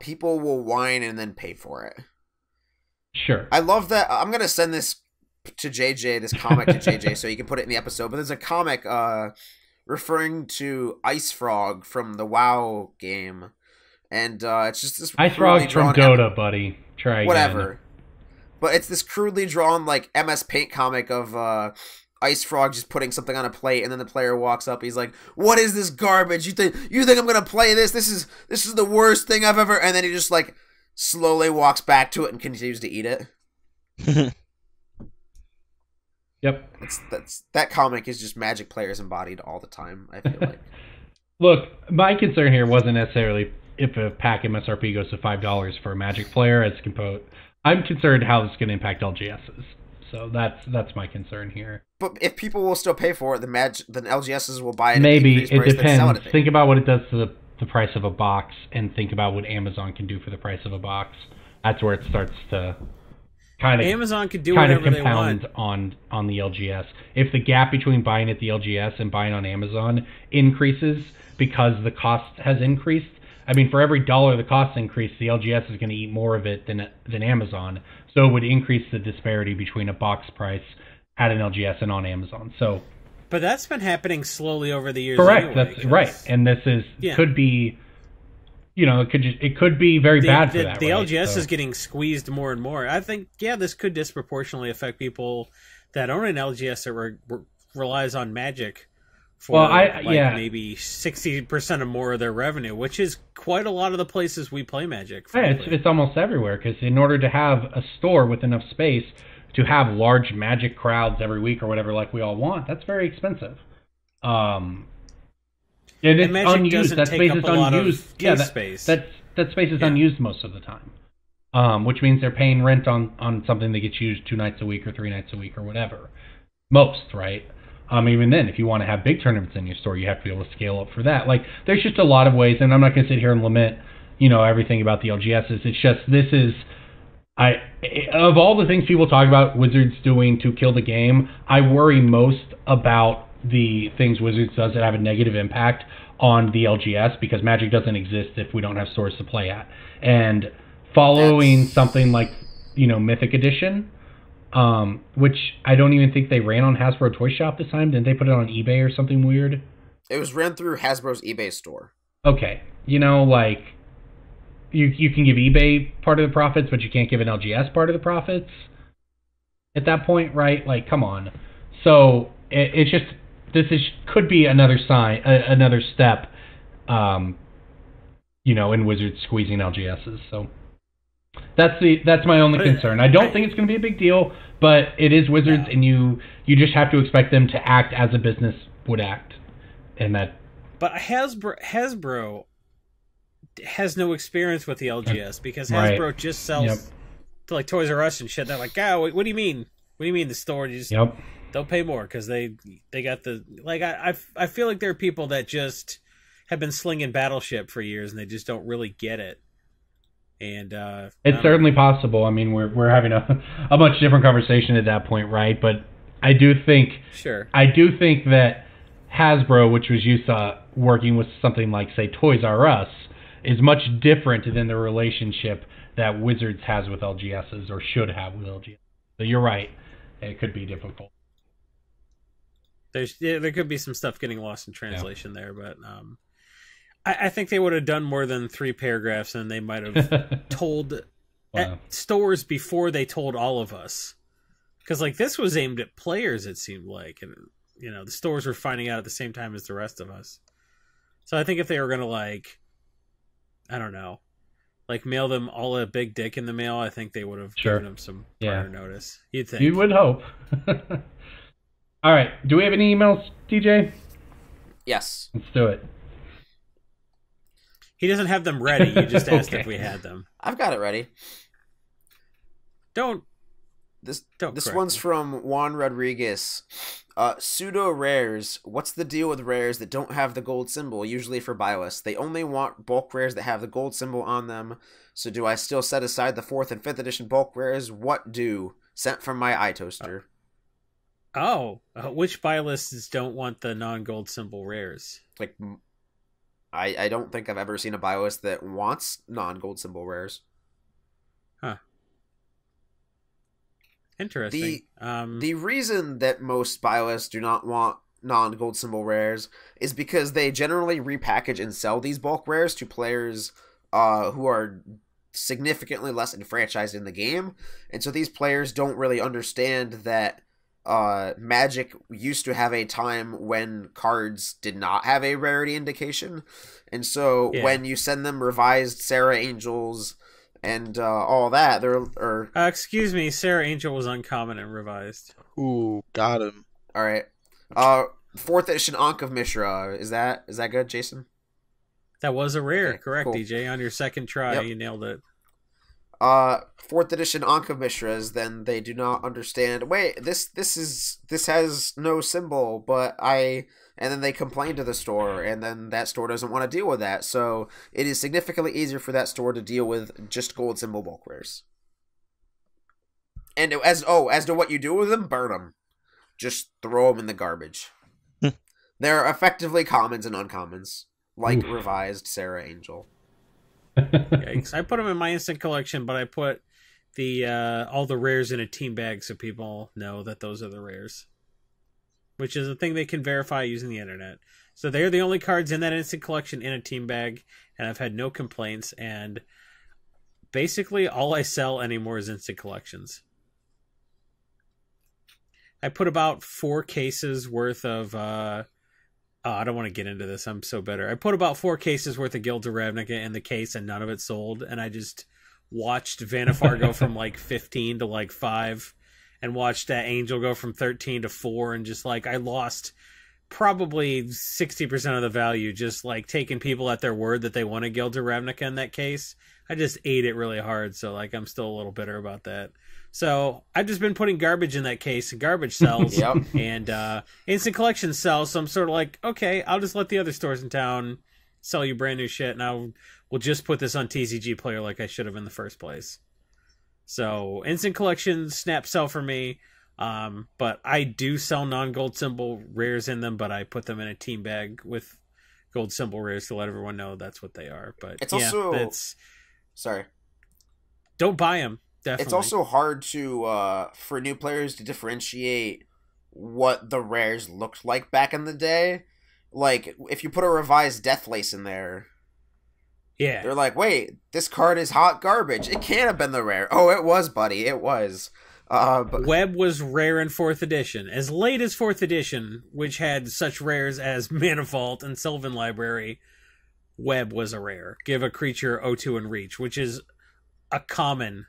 people will whine and then pay for it. Sure. I love that. I'm going to send this to JJ, this comic to JJ, so you can put it in the episode. But there's a comic referring to Ice Frog from the WoW game. And it's just this Ice Frog's from Dota, buddy. Try again. Whatever. But it's this crudely drawn, like, MS Paint comic of Ice Frog just putting something on a plate, and then the player walks up. He's like, "What is this garbage? You think I'm gonna play this? This is the worst thing I've ever." And then he just like slowly walks back to it and continues to eat it. Yep. That comic is just Magic players embodied all the time, I feel like. Look, my concern here wasn't necessarily if a pack MSRP goes to $5 for a Magic player as composed. I'm concerned how this is going to impact LGSs. So that's my concern here. But if people will still pay for it, then LGSs will buy it. Maybe it depends. Think about what it does to the price of a box, and think about what Amazon can do for the price of a box. That's where it starts to Amazon could do whatever they want on the LGS. If the gap between buying at the LGS and buying on Amazon increases because the cost has increased, I mean, for every dollar the cost increase, the LGS is going to eat more of it than Amazon. So it would increase the disparity between a box price at an LGS and on Amazon. So, but that's been happening slowly over the years. Correct. Anyway, that's right. And this could be, it could be very bad for that. The LGS is getting squeezed more and more. I think, this could disproportionately affect people that own an LGS that relies on Magic for maybe 60% or more of their revenue, which is quite a lot of the places we play Magic. Yeah, it's almost everywhere, because in order to have a store with enough space to have large Magic crowds every week or whatever, like we all want, that's very expensive. And it's unused. That space is unused. That space is unused most of the time, which means they're paying rent on something that gets used 2 nights a week or 3 nights a week or whatever. Most, right? Even then, if you want to have big tournaments in your store, you have to be able to scale up for that. Like, there's just a lot of ways, and I'm not going to sit here and lament, everything about the LGSs. It's just, of all the things people talk about Wizards doing to kill the game, I worry most about the things Wizards does that have a negative impact on the LGS, because Magic doesn't exist if we don't have stores to play at. And following something like, Mythic Edition, which I don't even think they ran on Hasbro Toy Shop this time. Didn't they put it on eBay or something weird? It was ran through Hasbro's eBay store. Okay. You can give eBay part of the profits, but you can't give an LGS part of the profits at that point, right? Like, come on. So it's just, could be another step, in Wizards squeezing LGSs. So that's my only concern. I don't think it's going to be a big deal, but it is Wizards, and you just have to expect them to act as a business would act, and that. But Hasbro has no experience with the LGS, because Hasbro just sells to like Toys R Us and shit. They're like, what do you mean? What do you mean the store? They'll pay more because they got the I feel like there are people that just have been slinging Battleship for years and they just don't really get it. And it's certainly possible. I mean, we're having a much different conversation at that point, right? But I do think that Hasbro, which was used to working with something like, say, Toys R Us, is much different than the relationship that Wizards has with LGSs, or should have with LGS. So you're right. It could be difficult. There could be some stuff getting lost in translation there, but I think they would have done more than 3 paragraphs, and they might have told stores before they told all of us. Because this was aimed at players, it seemed like, and the stores were finding out at the same time as the rest of us. So I think if they were gonna I don't know, mail them all a big dick in the mail, I think they would have given them some prior notice. You'd think. You would hope. All right. Do we have any emails, DJ? Yes. Let's do it. He doesn't have them ready. You just asked if we had them. I've got it ready. This one's from Juan Rodriguez. Pseudo rares. What's the deal with rares that don't have the gold symbol, usually for buy lists? They only want bulk rares that have the gold symbol on them. So do I still set aside the 4th and 5th edition bulk rares? What do? Sent from my iToaster. Which buy lists don't want the non-gold symbol rares? I don't think I've ever seen a buy list that wants non-gold symbol rares. Huh. Interesting. The reason that most buy lists do not want non-gold symbol rares is because they generally repackage and sell these bulk rares to players who are significantly less enfranchised in the game. And so these players don't really understand that Magic used to have a time when cards did not have a rarity indication. And so when you send them revised Sarah Angels and all that, they're excuse me, Sarah Angel was uncommon and revised. Ooh, got him. All right. 4th edition Ankh of Mishra. Is that good, Jason? That was a rare, okay, correct, cool. DJ. On your second try, you nailed it. 4th edition Ankh of Mishras, then they do not understand. Wait, this has no symbol, but and then they complain to the store, and then that store doesn't want to deal with that. So it is significantly easier for that store to deal with just gold symbol bulk rares. And as to what you do with them, burn them. Just throw them in the garbage. They're effectively commons and uncommons, like revised Sarah Angel. Yikes. I put them in my instant collection, but I put the all the rares in a team bag so people know that those are the rares, which is a thing they can verify using the internet. So they're the only cards in that instant collection in a team bag, and I've had no complaints. And basically, all I sell anymore is instant collections. I put about 4 cases worth of Oh, I don't want to get into this. I'm so bitter. I put about 4 cases worth of Guilds of Ravnica in the case, and none of it sold. And I just watched Vannifar go from like 15 to like 5, and watched that Angel go from 13 to 4, and just like I lost probably 60% of the value just like taking people at their word that they wanted Guilds of Ravnica in that case. I just ate it really hard, so like I'm still a little bitter about that. So I've just been putting garbage in that case, and garbage sells, and Instant Collection sells. So I'm sort of like, okay, I'll just let the other stores in town sell you brand new shit, and we'll just put this on TCG Player like I should have in the first place. So Instant Collection snap sell for me, but I do sell non-gold symbol rares in them, but I put them in a team bag with gold symbol rares to let everyone know that's what they are. But it's also don't buy them. Definitely. It's also hard to for new players to differentiate what the rares looked like back in the day. Like, if you put a revised Deathlace in there, they're like, wait, this card is hot garbage. It can't have been the rare. Oh, it was, buddy. It was. But Web was rare in 4th edition. As late as 4th edition, which had such rares as Manifold and Sylvan Library, Web was a rare. Give a creature O2 and Reach, which is a common...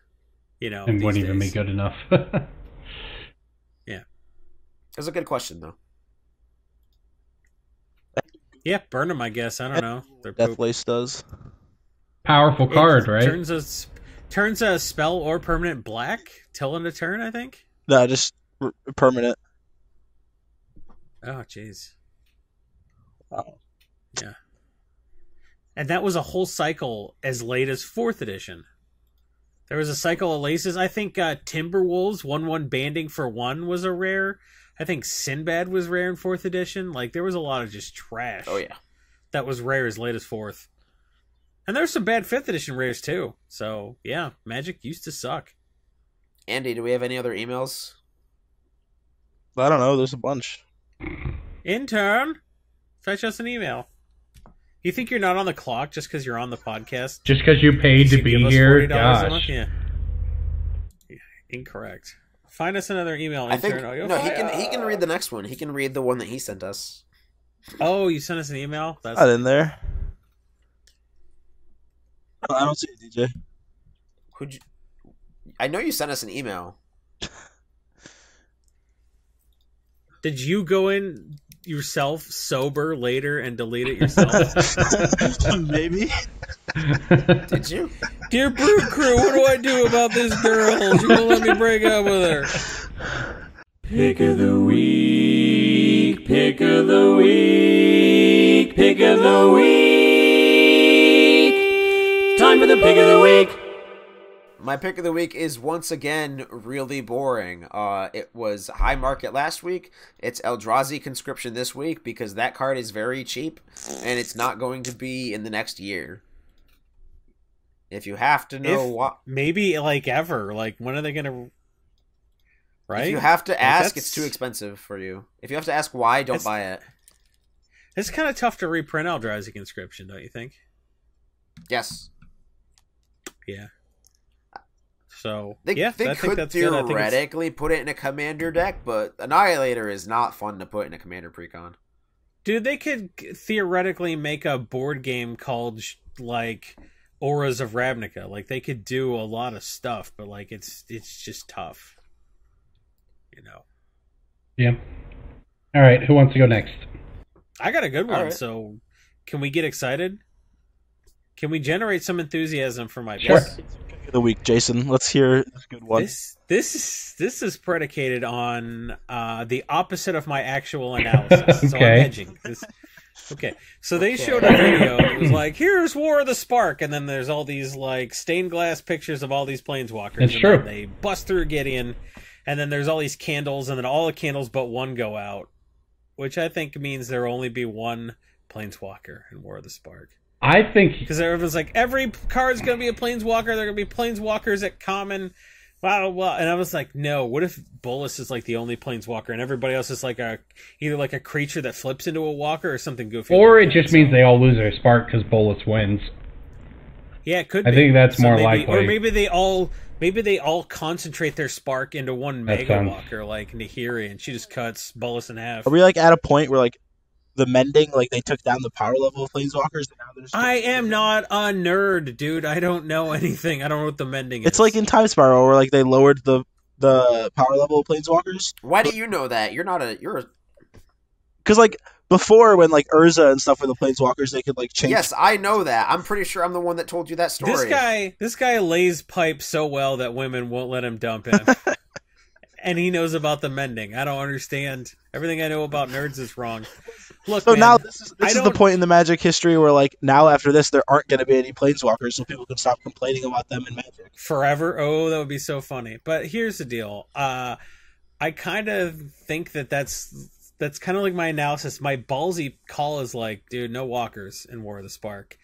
and wouldn't even be good enough. Yeah. That's a good question, though. Yeah, burn them, I guess. I don't know. Deathlace does. Powerful card, right? Turns a spell or permanent black till end of turn, I think? No, just permanent. Oh, jeez. Wow. Yeah. And that was a whole cycle as late as 4th edition. There was a cycle of laces. I think Timberwolves 1/1 banding for 1 was a rare. I think Sinbad was rare in 4th edition. Like, there was a lot of just trash. Oh, yeah. That was rare as late as 4th. And there's some bad 5th edition rares, too. So, yeah, Magic used to suck. Andy, do we have any other emails? I don't know. There's a bunch. Intern, fetch us an email. You think you're not on the clock just because you're on the podcast? Just because you paid to be here? $40 a month? Gosh. Yeah. Incorrect. Find us another email, I think Intern. he can read the next one. He can read the one that he sent us. Oh, you sent us an email? That's not in there. I don't see it, DJ. I know you sent us an email. Did you go in yourself sober later and delete it yourself? Maybe. Did you? Dear Brew Crew, what do I do about this girl? She won't let me break up with her. Pick of the week, pick of the week, pick of the week. Time for the pick of the week. My pick of the week is once again really boring. It was High Market last week. It's Eldrazi Conscription this week because that card is very cheap and it's not going to be in the next year. If you have to know what... Maybe, like, ever. Like, when are they going to... Right? If you have to ask, it's too expensive for you. If you have to ask why, don't buy it. It's kind of tough to reprint Eldrazi Conscription, don't you think? Yes. Yeah. So, they could theoretically put it in a commander deck, but Annihilator is not fun to put in a commander precon. Dude, they could theoretically make a board game called, like, Auras of Ravnica. Like, they could do a lot of stuff, but, like, it's just tough. You know? Yeah. All right, who wants to go next? I got a good one, right. So can we get excited? Can we generate some enthusiasm for my Sure. pick? The week, Jason. Let's hear a good one. This is predicated on the opposite of my actual analysis. So I'm Okay. hedging. Okay, so they showed a video. It was like, here's War of the Spark, and then there's all these like stained glass pictures of all these planeswalkers. That's and true. then they bust through Gideon, and then there's all these candles, and then all the candles but one go out, which I think means there will only be one planeswalker in War of the Spark. I think... Because everyone's like, every card's going to be a planeswalker, they're going to be planeswalkers at common, blah, blah, blah. And I was like, no, what if Bolas is like the only planeswalker and everybody else is like either like a creature that flips into a walker or something goofy? Or like it just means they all lose their spark because Bolas wins. Yeah, it could I be. think that's more maybe, likely. Or maybe they all concentrate their spark into one That Mega sounds- Walker, like Nahiri, and she just cuts Bolas in half. Are we like at a point where like the mending, like they took down the power level of planeswalkers. And now they're just I am not a nerd, dude. I don't know anything. I don't know what the mending is. It's like in Time Spiral, where like they lowered the power level of planeswalkers. Why do you know that? You're a... Because like before, when like Urza and stuff were the planeswalkers, they could like change. Yes, I know that. I'm pretty sure I'm the one that told you that story. This guy lays pipe so well that women won't let him dump him. And he knows about the mending. I don't understand. Everything I know about nerds is wrong. Look, so man, now this is the point in the Magic history where like now after this there aren't going to be any planeswalkers, so people can stop complaining about them in Magic forever. Oh, that would be so funny. But here's the deal. I kind of think that's kind of like my analysis. My ballsy call is like, dude, no walkers in War of the Spark.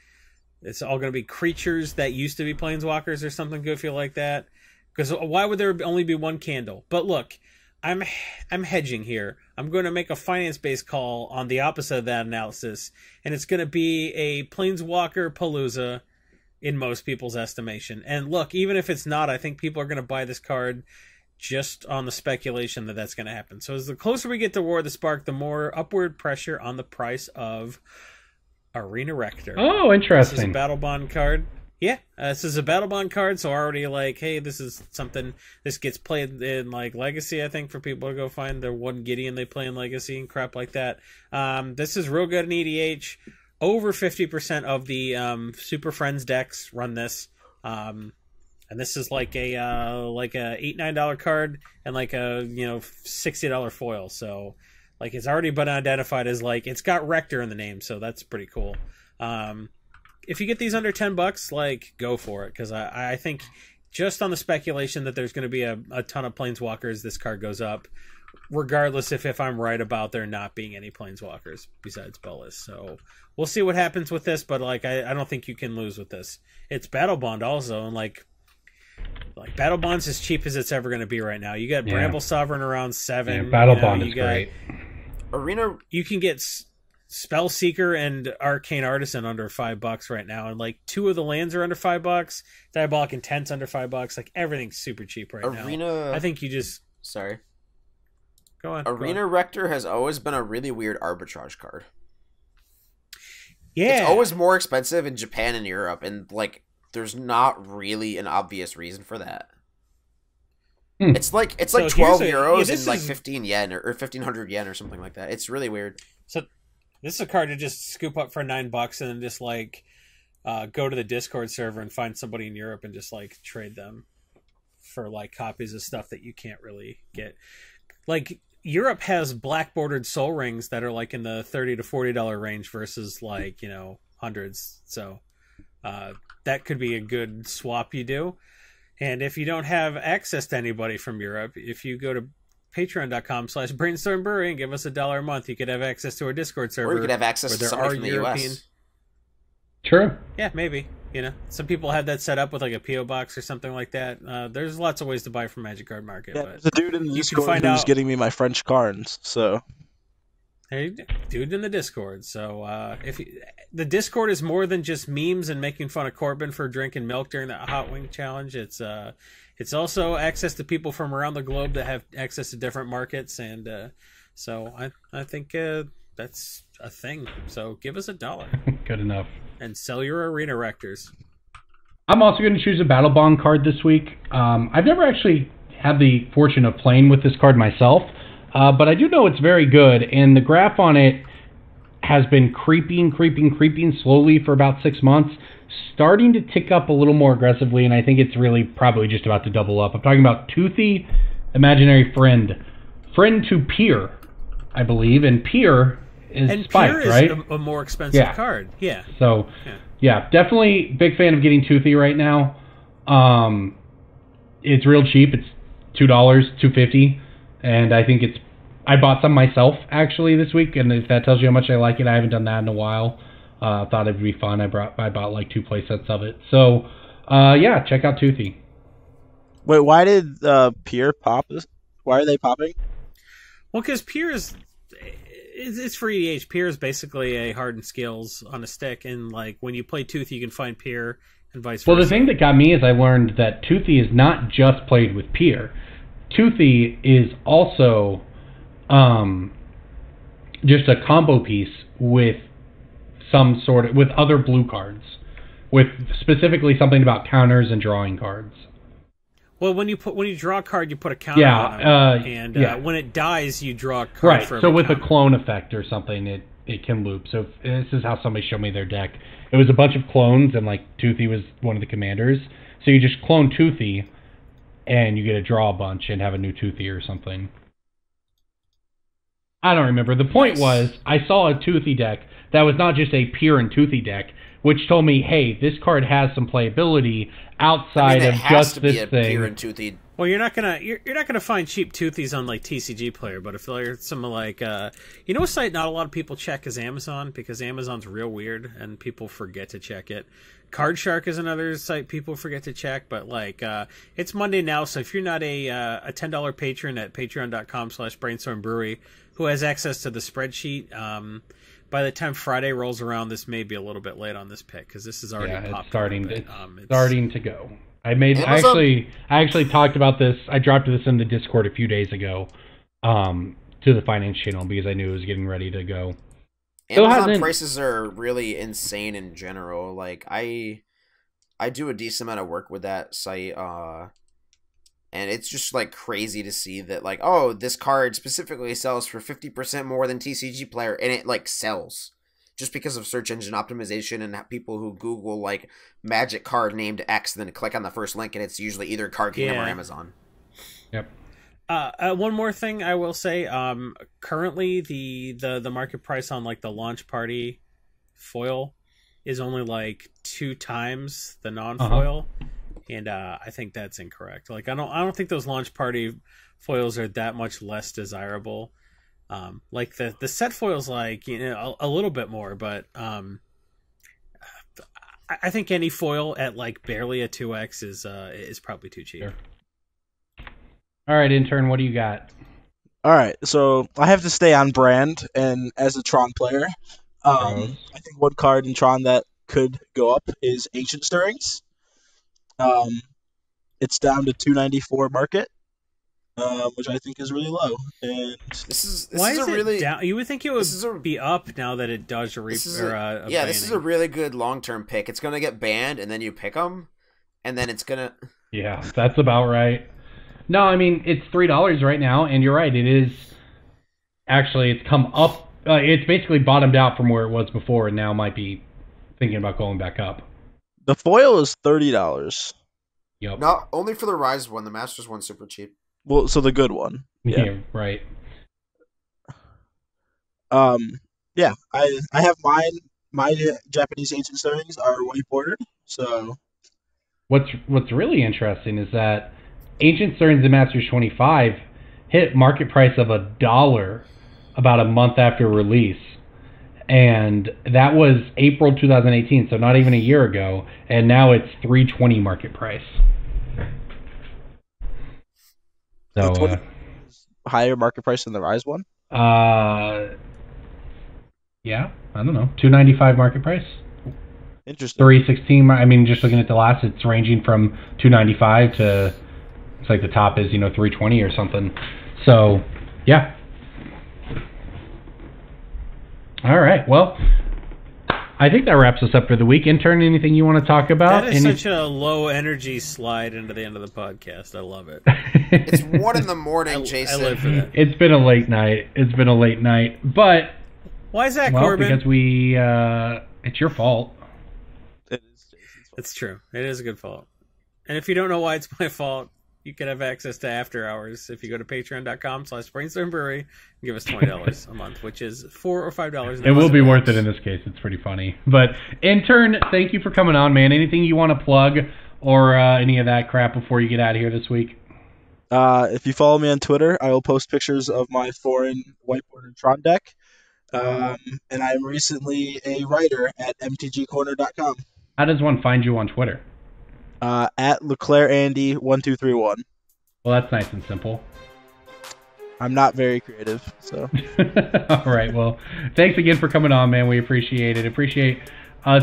It's all going to be creatures that used to be planeswalkers or something goofy like that. Because why would there only be one candle? But look, I'm hedging here. I'm going to make a finance-based call on the opposite of that analysis, and it's going to be a Planeswalker Palooza in most people's estimation. And look, even if it's not, I think people are going to buy this card just on the speculation that that's going to happen. So as the closer we get to War of the Spark, the more upward pressure on the price of Arena Rector. Oh, interesting. This is a Battle Bond card. Yeah, this is a Battle Bond card, so already like, hey, this is something, this gets played in like Legacy, I think, for people to go find their one Gideon they play in Legacy and crap like that. This is real good in EDH. Over 50% of the Super Friends decks run this. And this is like a $8-9 card and like a $60 foil. So like it's already been identified as like it's got Rector in the name, so that's pretty cool. If you get these under $10, like go for it, because I think just on the speculation that there's going to be a ton of planeswalkers, this card goes up, regardless if I'm right about there not being any planeswalkers besides Bolas. So we'll see what happens with this, but like I don't think you can lose with this. It's Battle Bond also, and like Battle Bond's as cheap as it's ever going to be right now. You got Bramble Sovereign around $7. Yeah, Battle Bond is great. Arena, you can get Spellseeker and Arcane Artisan under $5 right now, and like 2 of the lands are under $5. Diabolic Intent's under $5. Like everything's super cheap right now. I think you just go on. Arena Rector has always been a really weird arbitrage card. Yeah, it's always more expensive in Japan and Europe, and like there's not really an obvious reason for that. It's like 12 euros and like 15 yen or 1500 yen or something like that. It's really weird. So this is a card to just scoop up for $9 and then just like go to the Discord server and find somebody in Europe and just like trade them for like copies of stuff that you can't really get. Like Europe has black bordered Soul Rings that are like in the $30 to $40 range versus like hundreds. So that could be a good swap you do. And if you don't have access to anybody from Europe, if you go to patreon.com/Brainstorm Brewery and give us $1 a month, you could have access to our Discord server. Or you could have access to somebody from the US. True. Yeah, maybe. Some people have that set up with like a PO box or something like that. There's lots of ways to buy from Magic Card Market. Yeah, but there's a dude in the Discord who's getting me my French cards, so... Hey, dude in the Discord. So the Discord is more than just memes and making fun of Corbin for drinking milk during the Hot Wing Challenge. It's also access to people from around the globe that have access to different markets, and so I think that's a thing. So give us $1. Good enough. And sell your Arena Rectors. I'm also going to choose a Battle Bond card this week. I've never actually had the fortune of playing with this card myself. But I do know it's very good, and the graph on it has been creeping slowly for about 6 months, starting to tick up a little more aggressively, and I think it's really probably just about to double up. I'm talking about Toothy Imaginary Friend to Peer, I believe, and Peer is spiked, right? Peer is a more expensive card. Yeah. So, yeah, definitely big fan of getting Toothy right now. It's real cheap. It's $2, $2.50. And I think I bought some myself, actually, this week. And if that tells you how much I like it, I haven't done that in a while. Thought it'd be fun. I bought like 2 play sets of it. So, yeah, check out Toothy. Wait, why did Peer pop this? Why are they popping? Well, because Peer it's for EDH. Peer is basically a hardened skills on a stick. And like when you play Toothy, you can find Peer and vice versa. Well, the thing that got me is I learned that Toothy is not just played with Peer. Toothy is also just a combo piece with some sort of, with other blue cards, with specifically something about counters and drawing cards. Well, when you draw a card, you put a counter on it, and when it dies, you draw a card. Right. For So with counter. a clone effect or something, it can loop. So this is how somebody showed me their deck. It was a bunch of clones, and like Toothy was one of the commanders. So you just clone Toothy, and you get to draw a bunch and have a new Toothy or something. I don't remember. The point was, I saw a Toothy deck that was not just a pure and Toothy deck, which told me, hey, this card has some playability outside of just this thing. Pure and Toothy. Well, you're not gonna find cheap Toothies on like TCG Player, but if there's some like a site not a lot of people check is Amazon, because Amazon's real weird and people forget to check it. Card Shark is another site people forget to check, but like it's Monday now, so if you're not a $10 patron at patreon.com/Brainstorm Brewery who has access to the spreadsheet, by the time Friday rolls around, this may be a little bit late on this pick because this is already it's starting to go. I actually talked about this. I dropped this in the Discord a few days ago to the finance channel because I knew it was getting ready to go. Amazon prices are really insane in general. Like I do a decent amount of work with that site, and it's just like crazy to see that like, oh, this card specifically sells for 50% more than TCG Player, and it like sells just because of search engine optimization and people who Google like magic card named X, and then click on the first link, and it's usually either Card Kingdom or Amazon. Yep. One more thing I will say. Currently, the market price on like the launch party foil is only like 2 times the non-foil, and I think that's incorrect. Like I don't think those launch party foils are that much less desirable. Like the set foils, like a little bit more, but I think any foil at like barely a 2x is probably too cheap. Sure. All right, Intern, what do you got? All right, so I have to stay on brand, and as a Tron player, I think one card in Tron that could go up is Ancient Stirrings. It's down to $294 market, which I think is really low. And this is it down? You would think it would be up now that it dodged a this is a really good long-term pick. It's gonna get banned, and then you pick them, and then it's gonna. Yeah, that's about right. No, I mean, it's $3 right now, and you're right. It is actually, it's come up. It's basically bottomed out from where it was before, and now might be thinking about going back up. The foil is $30. Yep. No, only for the Rise one. The Masters one's super cheap. Well, so the good one. Yeah, right. Yeah, I have mine. My Japanese Ancient Stirrings are white bordered. So, what's really interesting is that Ancient Stirrings and Masters 25 hit market price of $1 about a month after release. And that was April 2018, so not even a year ago. And now it's $3.20 market price. So higher market price than the Rise one? Yeah, I don't know. $2.95 market price. Interesting. $3.16. I mean, just looking at the last, it's ranging from $2.95 to, it's like the top is, $3.20 or something. So, yeah. All right. Well, I think that wraps us up for the week. Intern, anything you want to talk about? That is such a low energy slide into the end of the podcast. I love it. It's 1 a.m, Jason. I live for that. It's been a late night. But why is that, Corbin? Because it's your fault. It is Jason's fault. It's true. It is a good fault. And if you don't know why it's my fault, you can have access to After Hours if you go to patreon.com/Brainstorm Brewery and give us $20 a month, which is $4 or $5. It will be worth it in this case. It's pretty funny. But Intern, thank you for coming on, man. Anything you want to plug or any of that crap before you get out of here this week? If you follow me on Twitter, I will post pictures of my foreign whiteboarded Tron deck. And I'm recently a writer at mtgcorner.com. How does one find you on Twitter? At LeClaireAndy1231. Well, that's nice and simple. I'm not very creative, so. All right. Well, thanks again for coming on, man. We appreciate it.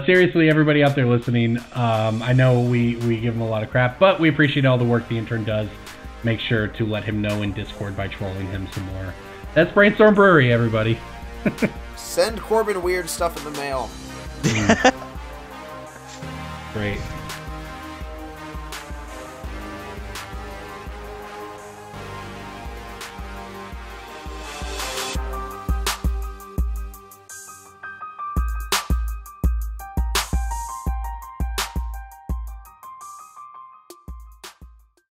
Seriously, everybody out there listening. I know we give him a lot of crap, but we appreciate all the work the Intern does. Make sure to let him know in Discord by trolling him some more. That's Brainstorm Brewery, everybody. Send Corbin weird stuff in the mail. Great.